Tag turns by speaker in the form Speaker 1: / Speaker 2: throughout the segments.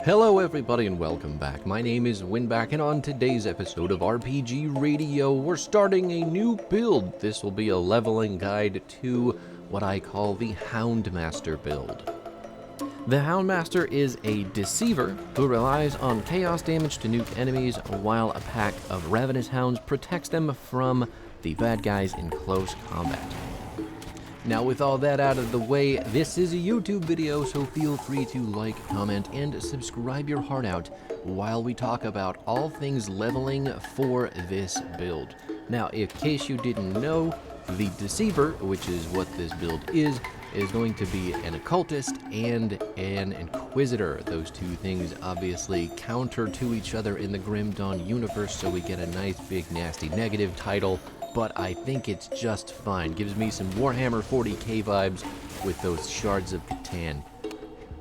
Speaker 1: Hello everybody and welcome back. My name is Winback and on today's episode of RPG Radio, we're starting a new build. This will be a leveling guide to what I call the Houndmaster build. The Houndmaster is a Deceiver who relies on chaos damage to nuke enemies while a pack of ravenous hounds protects them from the bad guys in close combat. Now with all that out of the way, this is a YouTube video, so feel free to like, comment, and subscribe your heart out while we talk about all things leveling for this build. Now, in case you didn't know, the Deceiver, which is what this build is going to be an occultist and an inquisitor. Those two things obviously counter to each other in the Grim Dawn universe, so we get a nice big nasty negative title. But I think it's just fine. Gives me some Warhammer 40k vibes with those shards of Catan.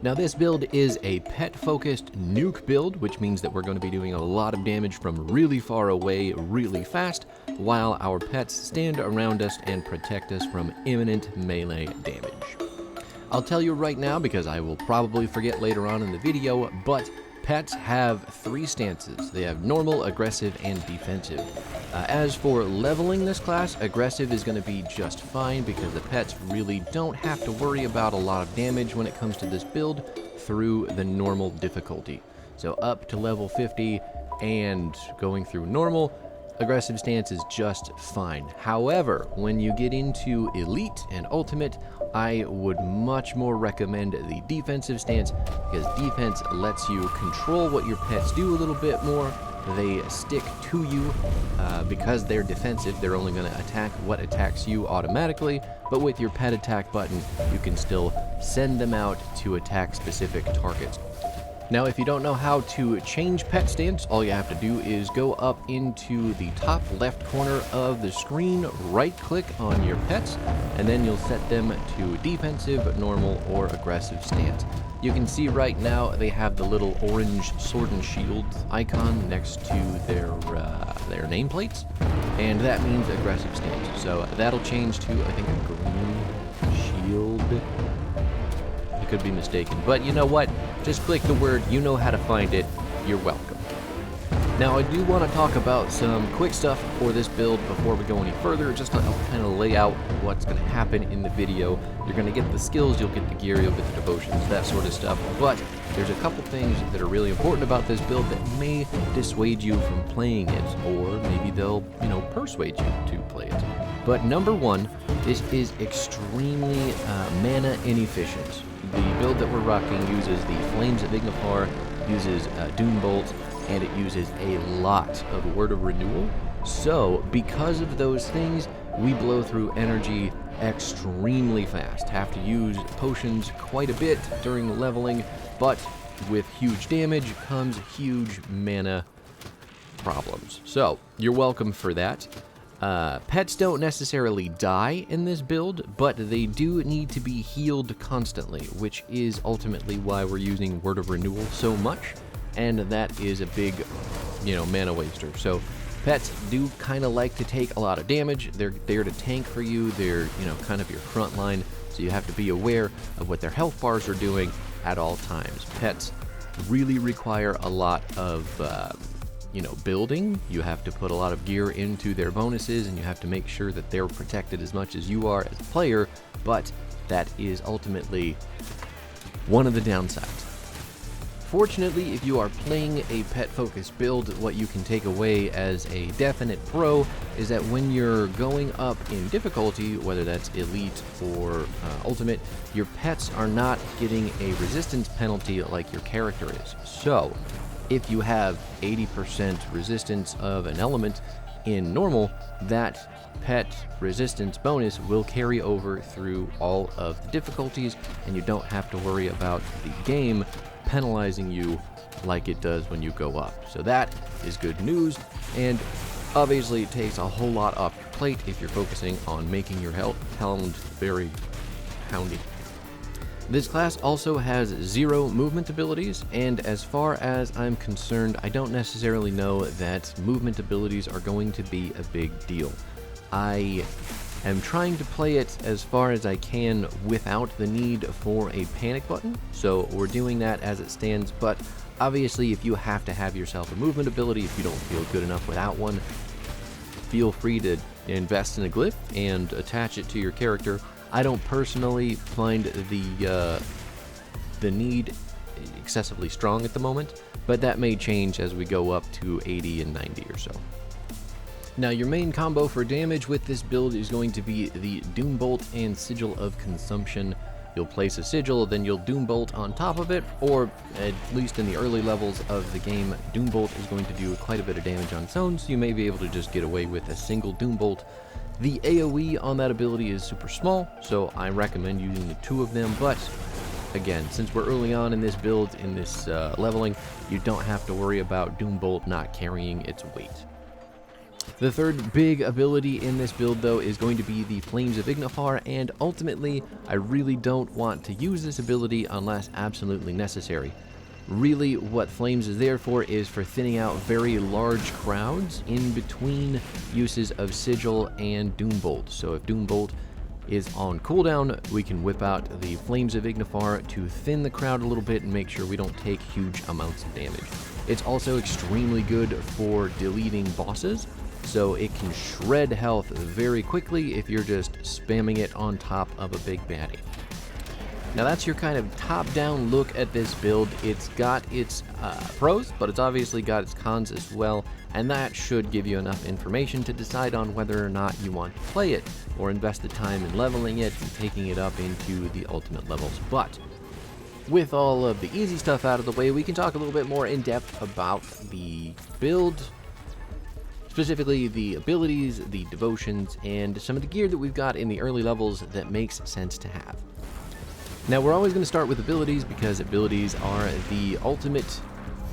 Speaker 1: Now this build is a pet-focused nuke build, which means that we're going to be doing a lot of damage from really far away, really fast, while our pets stand around us and protect us from imminent melee damage. I'll tell you right now, because I will probably forget later on in the video, but pets have three stances. They have normal, aggressive, and defensive. As for leveling this class, aggressive is going to be just fine because the pets really don't have to worry about a lot of damage when it comes to this build through the normal difficulty. So up to level 50 and going through normal, aggressive stance is just fine. However, when you get into elite and ultimate, I would much more recommend the defensive stance because defense lets you control what your pets do a little bit more. They stick to you because they're defensive. They're only going to attack what attacks you automatically, but with your pet attack button, you can still send them out to attack specific targets. Now, if you don't know how to change pet stance, all you have to do is go up into the top left corner of the screen, right-click on your pets, and then you'll set them to defensive, normal, or aggressive stance. You can see right now they have the little orange sword and shield icon next to their nameplates, and that means aggressive stance. So that'll change to, I think, a green shield. Could be mistaken, but you know what? Just click the word, you know how to find it, you're welcome. Now I do want to talk about some quick stuff for this build before we go any further, just to kind of lay out what's going to happen in the video. You're going to get the skills, you'll get the gear, you'll get the devotions, that sort of stuff, but there's a couple things that are really important about this build that may dissuade you from playing it, or maybe they'll, persuade you to play it. But number one, this is extremely mana inefficient. The build that we're rocking uses the Flames of Ignapar, uses Doom Bolt, and it uses a lot of Word of Renewal. So, because of those things, we blow through energy extremely fast. Have to use potions quite a bit during leveling, but with huge damage comes huge mana problems. So, you're welcome for that. Pets don't necessarily die in this build, but they do need to be healed constantly, which is ultimately why we're using Word of Renewal so much, and that is a big, mana waster. So pets do kind of like to take a lot of damage. They're there to tank for you. They're, kind of your front line, so you have to be aware of what their health bars are doing at all times. Pets really require a lot of building. You have to put a lot of gear into their bonuses, and you have to make sure that they're protected as much as you are as a player, but that is ultimately one of the downsides. Fortunately, if you are playing a pet-focused build, what you can take away as a definite pro is that when you're going up in difficulty, whether that's elite or ultimate, your pets are not getting a resistance penalty like your character is. So, if you have 80% resistance of an element in normal, that pet resistance bonus will carry over through all of the difficulties, and you don't have to worry about the game penalizing you like it does when you go up. So that is good news, and obviously it takes a whole lot off your plate if you're focusing on making your hound very houndy. This class also has 0 movement abilities, and as far as I'm concerned, I don't necessarily know that movement abilities are going to be a big deal. I I'm trying to play it as far as I can without the need for a panic button, so we're doing that as it stands, but obviously if you have to have yourself a movement ability, if you don't feel good enough without one, feel free to invest in a glyph and attach it to your character. I don't personally find the need excessively strong at the moment, but that may change as we go up to 80 and 90 or so. Now, your main combo for damage with this build is going to be the Doombolt and Sigil of Consumption. You'll place a Sigil, then you'll Doombolt on top of it, or at least in the early levels of the game, Doombolt is going to do quite a bit of damage on its own, so you may be able to just get away with a single Doombolt. The AoE on that ability is super small, so I recommend using the 2 of them, but again, since we're early on in this build, in this leveling, you don't have to worry about Doombolt not carrying its weight. The third big ability in this build, though, is going to be the Flames of Ignifar, and ultimately, I really don't want to use this ability unless absolutely necessary. Really, what Flames is there for is for thinning out very large crowds in between uses of Sigil and Doombolt. So if Doombolt is on cooldown, we can whip out the Flames of Ignifar to thin the crowd a little bit and make sure we don't take huge amounts of damage. It's also extremely good for deleting bosses, so it can shred health very quickly if you're just spamming it on top of a big baddie. Now that's your kind of top-down look at this build. It's got its pros, but it's obviously got its cons as well, and that should give you enough information to decide on whether or not you want to play it, or invest the time in leveling it and taking it up into the ultimate levels. But with all of the easy stuff out of the way, we can talk a little bit more in depth about the build, specifically the abilities, the devotions, and some of the gear that we've got in the early levels that makes sense to have. Now, we're always going to start with abilities because abilities are the ultimate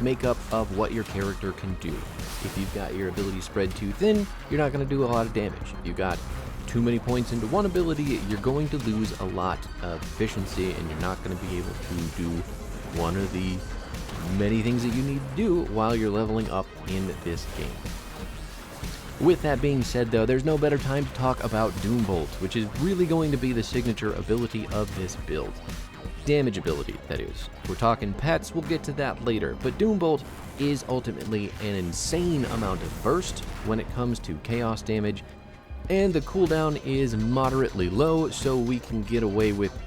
Speaker 1: makeup of what your character can do. If you've got your ability spread too thin, you're not going to do a lot of damage. If you've got too many points into one ability, you're going to lose a lot of efficiency, and you're not going to be able to do one of the many things that you need to do while you're leveling up in this game. With that being said, though, there's no better time to talk about Doombolt, which is really going to be the signature ability of this build. Damage ability, that is. If we're talking pets, we'll get to that later, but Doombolt is ultimately an insane amount of burst when it comes to chaos damage, and the cooldown is moderately low, so we can get away with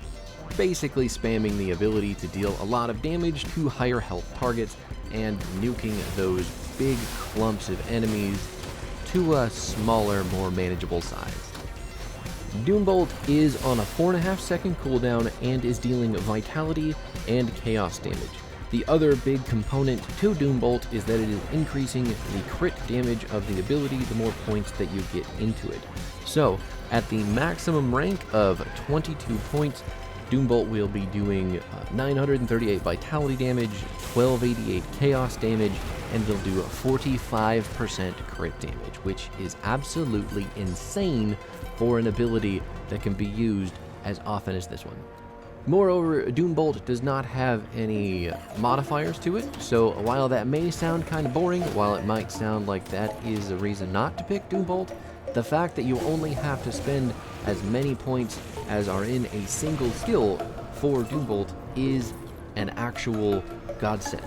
Speaker 1: basically spamming the ability to deal a lot of damage to higher health targets and nuking those big clumps of enemies to a smaller, more manageable size. Doombolt is on a 4.5 second cooldown and is dealing vitality and chaos damage. The other big component to Doombolt is that it is increasing the crit damage of the ability the more points that you get into it. So, at the maximum rank of 22 points, Doombolt will be doing 938 vitality damage, 1288 chaos damage, and they'll do 45% crit damage, which is absolutely insane for an ability that can be used as often as this one. Moreover, Doombolt does not have any modifiers to it, so while that may sound kind of boring, while it might sound like that is a reason not to pick Doombolt, the fact that you only have to spend as many points as are in a single skill for Doombolt is an actual godsend.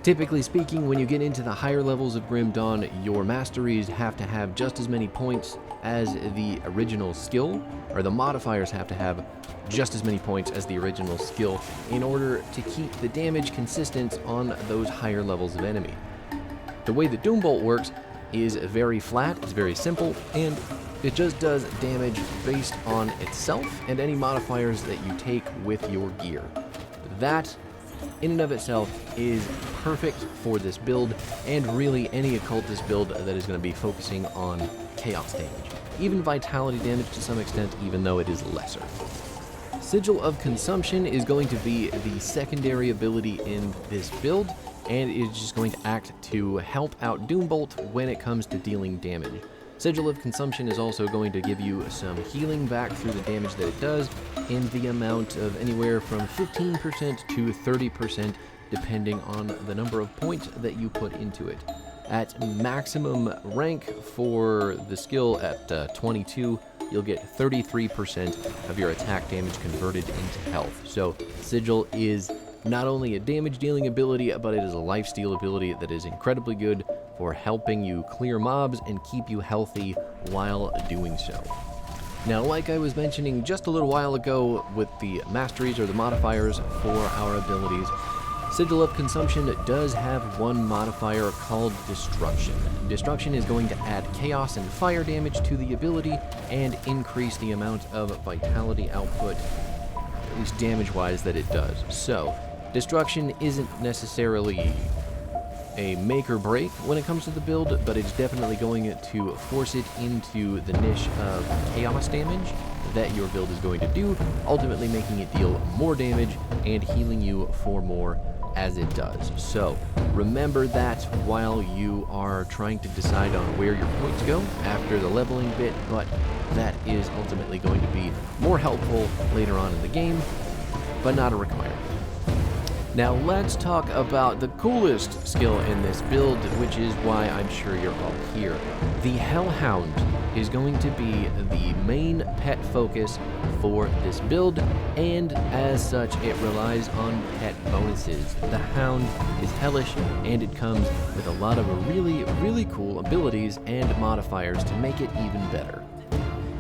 Speaker 1: Typically speaking, when you get into the higher levels of Grim Dawn, your masteries have to have just as many points as the original skill, or the modifiers have to have just as many points as the original skill in order to keep the damage consistent on those higher levels of enemy. The way that Doombolt works is very flat, it's very simple, and it just does damage based on itself and any modifiers that you take with your gear. That, in and of itself, is perfect for this build, and really any occultist build that is going to be focusing on chaos damage. Even vitality damage to some extent, even though it is lesser. Sigil of Consumption is going to be the secondary ability in this build, and it is just going to act to help out Doombolt when it comes to dealing damage. Sigil of Consumption is also going to give you some healing back through the damage that it does in the amount of anywhere from 15% to 30%, depending on the number of points that you put into it. At maximum rank for the skill at 22, you'll get 33% of your attack damage converted into health. So Sigil is not only a damage dealing ability, but it is a lifesteal ability that is incredibly good for helping you clear mobs and keep you healthy while doing so. Now, like I was mentioning just a little while ago with the masteries or the modifiers for our abilities, Sigil of Consumption does have one modifier called Destruction. Destruction is going to add chaos and fire damage to the ability and increase the amount of vitality output, at least damage-wise, that it does. So, Destruction isn't necessarily a make or break when it comes to the build, but it's definitely going to force it into the niche of chaos damage that your build is going to do, ultimately making it deal more damage and healing you for more as it does. So remember that while you are trying to decide on where your points go after the leveling bit, but that is ultimately going to be more helpful later on in the game, but not a requirement. Now let's talk about the coolest skill in this build, which is why I'm sure you're all here. The Hellhound is going to be the main pet focus for this build, and as such it relies on pet bonuses. The Hound is hellish, and it comes with a lot of really cool abilities and modifiers to make it even better.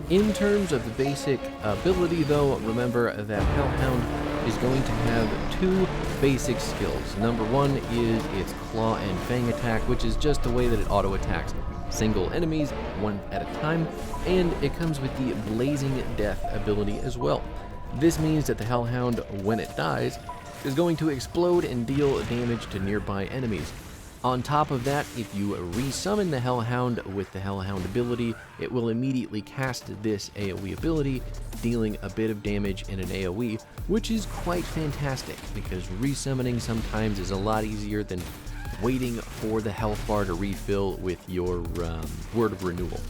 Speaker 1: In terms of the basic ability though, remember that Hellhound is going to have two basic skills. Number one is its Claw and Fang attack, which is just the way that it auto-attacks single enemies, one at a time, and it comes with the Blazing Death ability as well. This means that the Hellhound, when it dies, is going to explode and deal damage to nearby enemies. On top of that, if you resummon the Hellhound with the Hellhound ability, it will immediately cast this AoE ability, dealing a bit of damage in an AoE, which is quite fantastic, because resummoning sometimes is a lot easier than waiting for the health bar to refill with your Word of Renewal.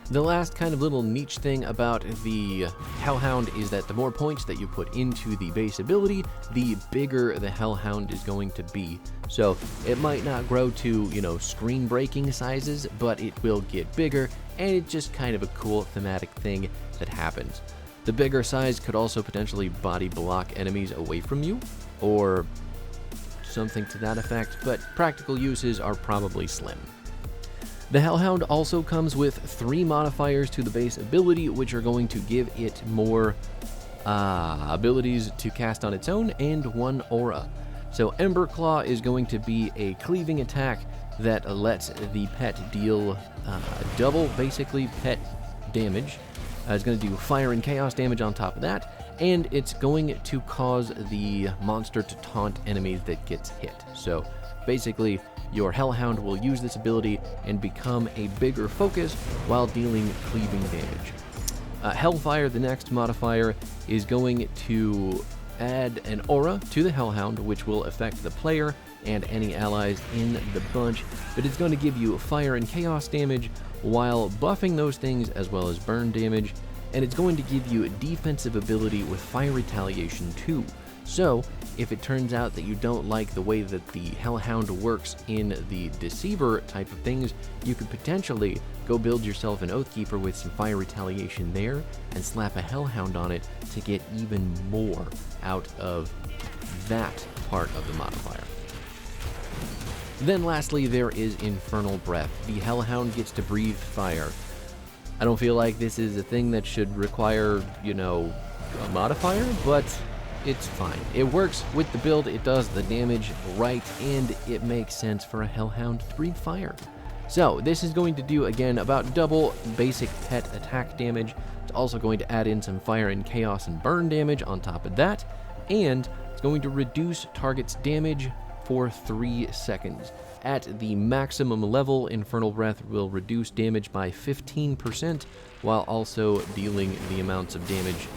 Speaker 1: The last kind of little niche thing about the Hellhound is that the more points that you put into the base ability, the bigger the Hellhound is going to be. So it might not grow to, screen-breaking sizes, but it will get bigger, and it's just kind of a cool thematic thing that happens. The bigger size could also potentially body block enemies away from you, or something to that effect, but practical uses are probably slim. The Hellhound also comes with 3 modifiers to the base ability, which are going to give it more abilities to cast on its own, and 1 aura. So Ember Claw is going to be a cleaving attack that lets the pet deal double, basically, pet damage. It's going to do fire and chaos damage on top of that, and it's going to cause the monster to taunt enemies that gets hit. So basically, your Hellhound will use this ability and become a bigger focus while dealing cleaving damage. Hellfire, the next modifier, is going to add an aura to the Hellhound, which will affect the player and any allies in the bunch, but it's going to give you fire and chaos damage while buffing those things as well as burn damage, and it's going to give you a defensive ability with fire retaliation too. So, if it turns out that you don't like the way that the Hellhound works in the Deceiver type of things, you could potentially go build yourself an Oathkeeper with some fire retaliation there and slap a Hellhound on it to get even more out of that part of the modifier. Then lastly, there is Infernal Breath. The Hellhound gets to breathe fire. I don't feel like this is a thing that should require, a modifier, but it's fine. It works with the build, it does the damage right, and it makes sense for a Hellhound to breathe fire. So this is going to do, again, about double basic pet attack damage. It's also going to add in some fire and chaos and burn damage on top of that, and it's going to reduce target's damage for 3 seconds. At the maximum level, Infernal Breath will reduce damage by 15%, while also dealing the amounts of damage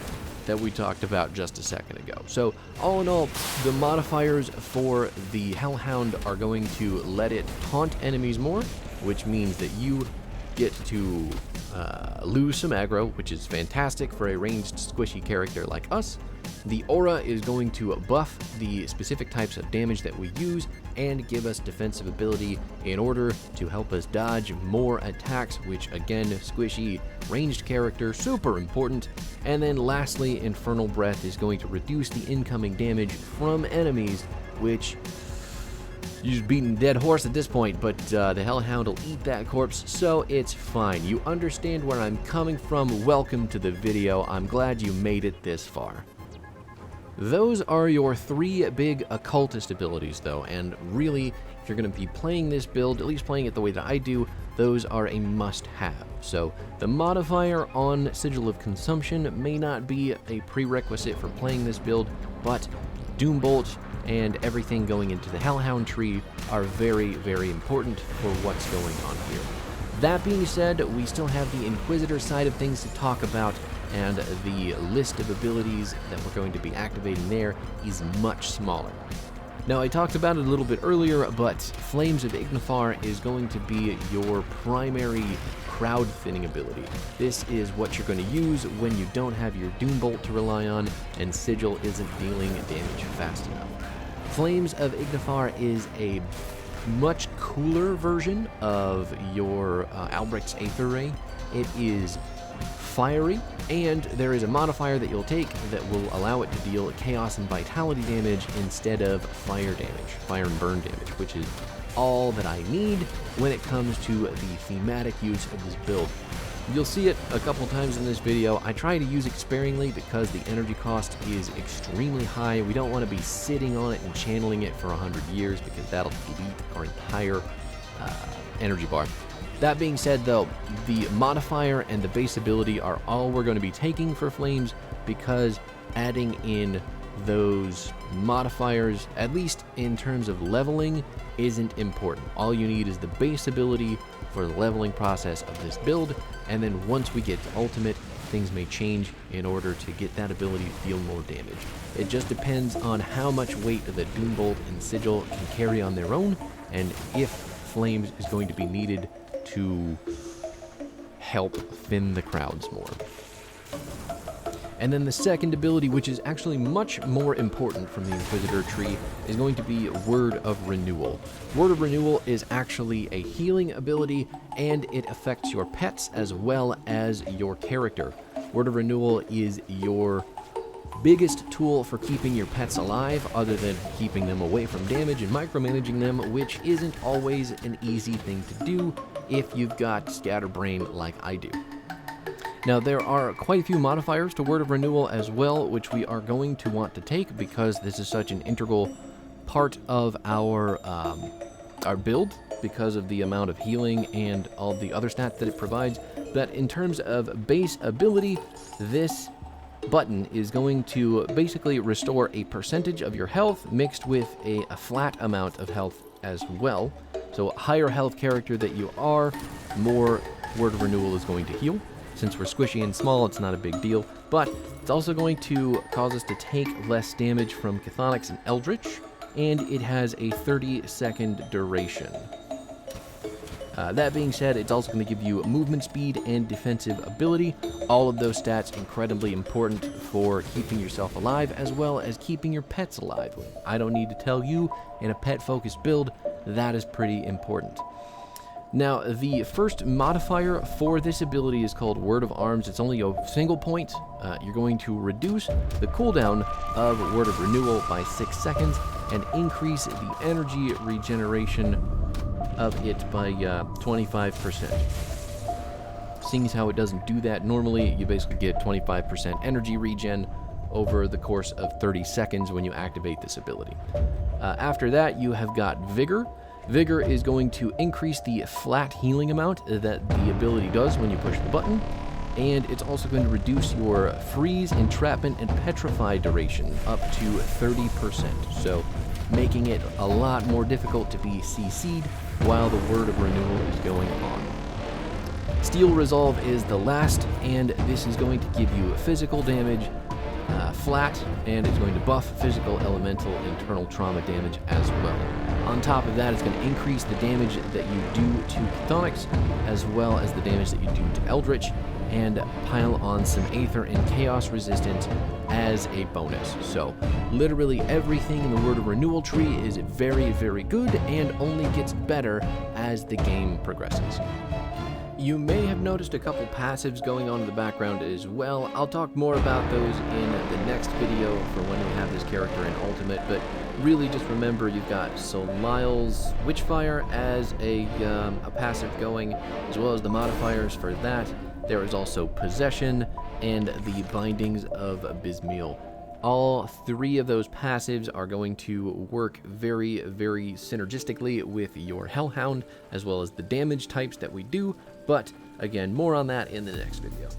Speaker 1: that we talked about just a second ago. So all in all, the modifiers for the Hellhound are going to let it taunt enemies more, which means that you get to lose some aggro, which is fantastic for a ranged squishy character like us. The aura is going to buff the specific types of damage that we use and give us defensive ability in order to help us dodge more attacks, which again, squishy ranged character, super important. And then lastly, Infernal Breath is going to reduce the incoming damage from enemies, which you're just beating a dead horse at this point, but the Hellhound will eat that corpse, so it's fine. You understand where I'm coming from. Welcome to the video. I'm glad you made it this far. Those are your 3 big occultist abilities though, and really, if you're going to be playing this build, at least playing it the way that I do, those are a must-have. So the modifier on Sigil of Consumption may not be a prerequisite for playing this build, but Doombolt and everything going into the Hellhound tree are very, very important for what's going on here. That being said, we still have the Inquisitor side of things to talk about, and the list of abilities that we're going to be activating there is much smaller. Now, I talked about it a little bit earlier, but Flames of Ignifar is going to be your primary crowd thinning ability. This is what you're going to use when you don't have your Doombolt to rely on and Sigil isn't dealing damage fast enough. Flames of Ignifar is a much cooler version of your Albrecht's Aether Ray. It is fiery, and there is a modifier that you'll take that will allow it to deal chaos and vitality damage instead of fire damage, fire and burn damage, which is all that I need when it comes to the thematic use of this build. You'll see it a couple times in this video. I try to use it sparingly because the energy cost is extremely high. We don't want to be sitting on it and channeling it for 100 years because that'll delete our entire energy bar. That being said though, the modifier and the base ability are all we're going to be taking for Flames, because adding in those modifiers, at least in terms of leveling, isn't important. All you need is the base ability for the leveling process of this build, and then once we get to Ultimate, things may change in order to get that ability to deal more damage. It just depends on how much weight the Doombolt and Sigil can carry on their own, and if Flames is going to be needed to help thin the crowds more. And then the second ability, which is actually much more important from the Inquisitor tree, is going to be Word of Renewal. Word of Renewal is actually a healing ability, and it affects your pets as well as your character. Word of Renewal is your biggest tool for keeping your pets alive, other than keeping them away from damage and micromanaging them, which isn't always an easy thing to do if you've got scatterbrain like I do. Now, there are quite a few modifiers to Word of Renewal as well, which we are going to want to take because this is such an integral part of our build, because of the amount of healing and all the other stats that it provides. But in terms of base ability, this button is going to basically restore a percentage of your health mixed with a flat amount of health as well. So higher health character that you are, more Word of Renewal is going to heal. Since we're squishy and small, it's not a big deal, but it's also going to cause us to take less damage from Chthonics and Eldritch, and it has a 30-second duration. That being said, it's also going to give you movement speed and defensive ability. All of those stats incredibly important for keeping yourself alive, as well as keeping your pets alive. I don't need to tell you, in a pet-focused build, that is pretty important. Now, the first modifier for this ability is called Word of Arms. It's only a single point. You're going to reduce the cooldown of Word of Renewal by 6 seconds and increase the energy regeneration of it by 25%. Seeing as how it doesn't do that normally, you basically get 25% energy regen over the course of 30 seconds when you activate this ability. After that, you have got Vigor. Vigor is going to increase the flat healing amount that the ability does when you push the button, and it's also going to reduce your freeze, entrapment, and petrify duration up to 30%, so making it a lot more difficult to be CC'd while the Word of Renewal is going on. Steel Resolve is the last, and this is going to give you physical damage flat, and it's going to buff physical, elemental, internal trauma damage as well. On top of that, it's going to increase the damage that you do to chthonics, as well as the damage that you do to eldritch, and pile on some aether and chaos resistance as a bonus. So literally everything in the Word of Renewal tree is very, very good and only gets better as the game progresses. You may have noticed a couple passives going on in the background as well. I'll talk more about those in the next video for when we have this character in Ultimate, but really just remember you've got Solisle's Witchfire as a passive going, as well as the modifiers for that. There is also Possession and the Bindings of Bismil. All three of those passives are going to work very, very synergistically with your Hellhound, as well as the damage types that we do, but again, more on that in the next video.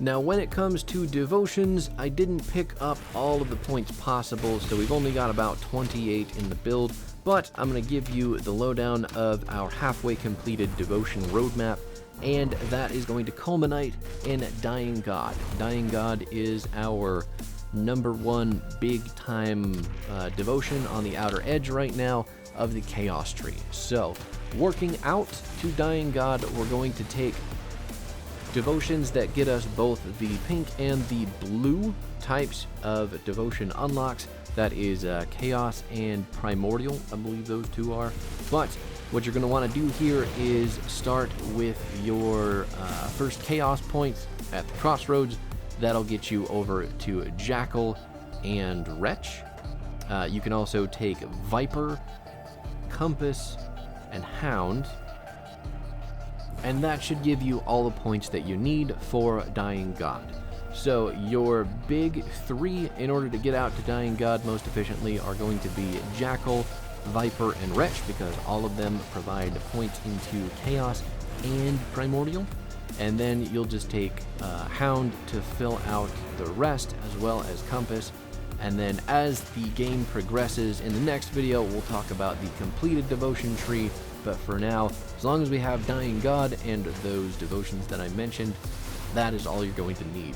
Speaker 1: Now, when it comes to devotions, I didn't pick up all of the points possible, so we've only got about 28 in the build, but I'm going to give you the lowdown of our halfway completed devotion roadmap, and that is going to culminate in Dying God. Dying God is our #1 big time devotion on the outer edge right now of the Chaos Tree. So, working out to Dying God, we're going to take devotions that get us both the pink and the blue types of devotion unlocks. That is Chaos and Primordial, I believe those two are. But what you're going to want to do here is start with your first Chaos points at the crossroads. That'll get you over to Jackal and Wretch. You can also take Viper, Compass, and Hound, and that should give you all the points that you need for Dying God. So your big three in order to get out to Dying God most efficiently are going to be Jackal, Viper, and Wretch, because all of them provide points into Chaos and Primordial. And then you'll just take Hound to fill out the rest, as well as Compass. And then as the game progresses in the next video, we'll talk about the completed devotion tree. But for now, as long as we have Dying God and those devotions that I mentioned, that is all you're going to need.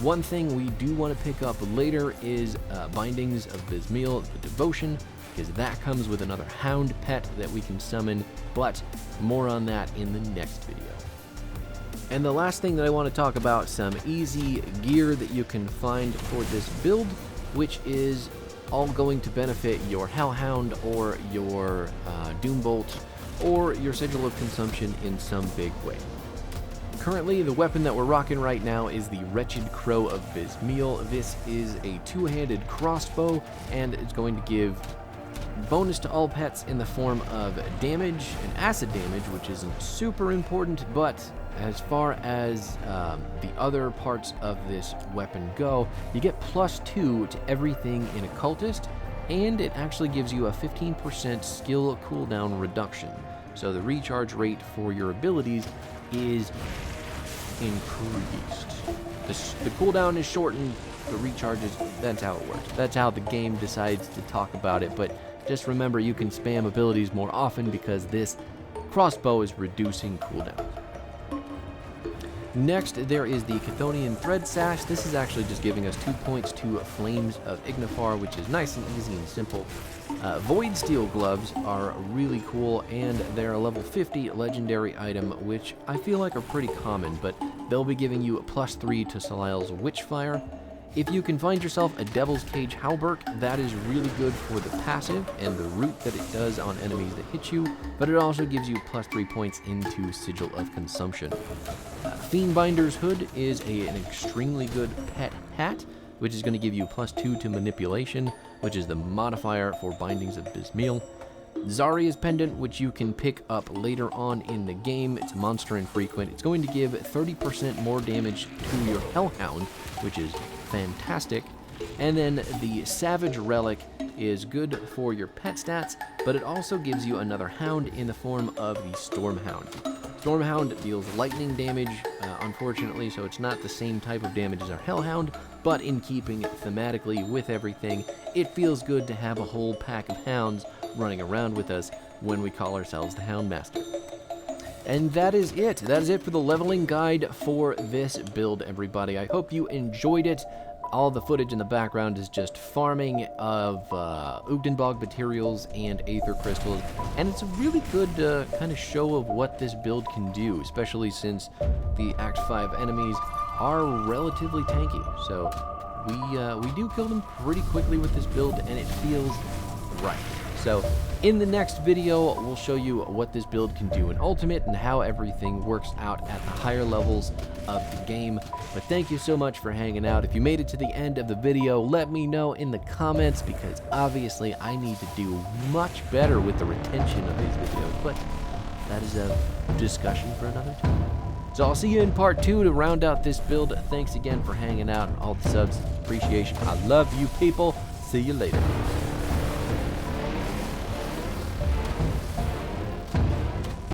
Speaker 1: One thing we do want to pick up later is Bindings of Bismil, the devotion, because that comes with another Hound pet that we can summon, but more on that in the next video. And the last thing that I want to talk about, some easy gear that you can find for this build, which is all going to benefit your Hellhound or your Doombolt or your Sigil of Consumption in some big way. Currently, the weapon that we're rocking right now is the Wretched Crow of Bismil. This is a two-handed crossbow, and it's going to give bonus to all pets in the form of damage and acid damage, which isn't super important, but as far as the other parts of this weapon go, you get +2 to everything in Occultist, and it actually gives you a 15% skill cooldown reduction. So the recharge rate for your abilities is increased. The cooldown is shortened, the recharge is, that's how it works. That's how the game decides to talk about it, but just remember you can spam abilities more often because this crossbow is reducing cooldown. Next, there is the Chthonian Thread Sash. This is actually just giving us 2 points to Flames of Ignifar, which is nice and easy and simple. Void Steel Gloves are really cool, and they're a level 50 legendary item, which I feel like are pretty common, but they'll be giving you a +3 to Solisle's Witchfire. If you can find yourself a Devil's Cage Halberd, that is really good for the passive and the root that it does on enemies that hit you, but it also gives you +3 points into Sigil of Consumption. Fiendbinder's Hood is an extremely good pet hat, which is going to give you +2 to Manipulation, which is the modifier for Bindings of Bismil. Zarya's Pendant, which you can pick up later on in the game. It's monster infrequent. It's going to give 30% more damage to your Hellhound, which is fantastic. And then the Savage Relic is good for your pet stats, but it also gives you another hound in the form of the Stormhound. Stormhound deals lightning damage, unfortunately, so it's not the same type of damage as our Hellhound, but in keeping thematically with everything, it feels good to have a whole pack of hounds running around with us when we call ourselves the Houndmaster. And that is it. That is it for the leveling guide for this build, everybody. I hope you enjoyed it. All the footage in the background is just farming of Ugdenbog materials and Aether crystals, and it's a really good kind of show of what this build can do, especially since the Act 5 enemies are relatively tanky. So we do kill them pretty quickly with this build, and it feels right. So in the next video, we'll show you what this build can do in Ultimate and how everything works out at the higher levels of the game. But thank you so much for hanging out. If you made it to the end of the video, let me know in the comments, because obviously I need to do much better with the retention of these videos. But that is a discussion for another time. So I'll see you in part 2 to round out this build. Thanks again for hanging out and all the subs. Appreciation. I love you people. See you later.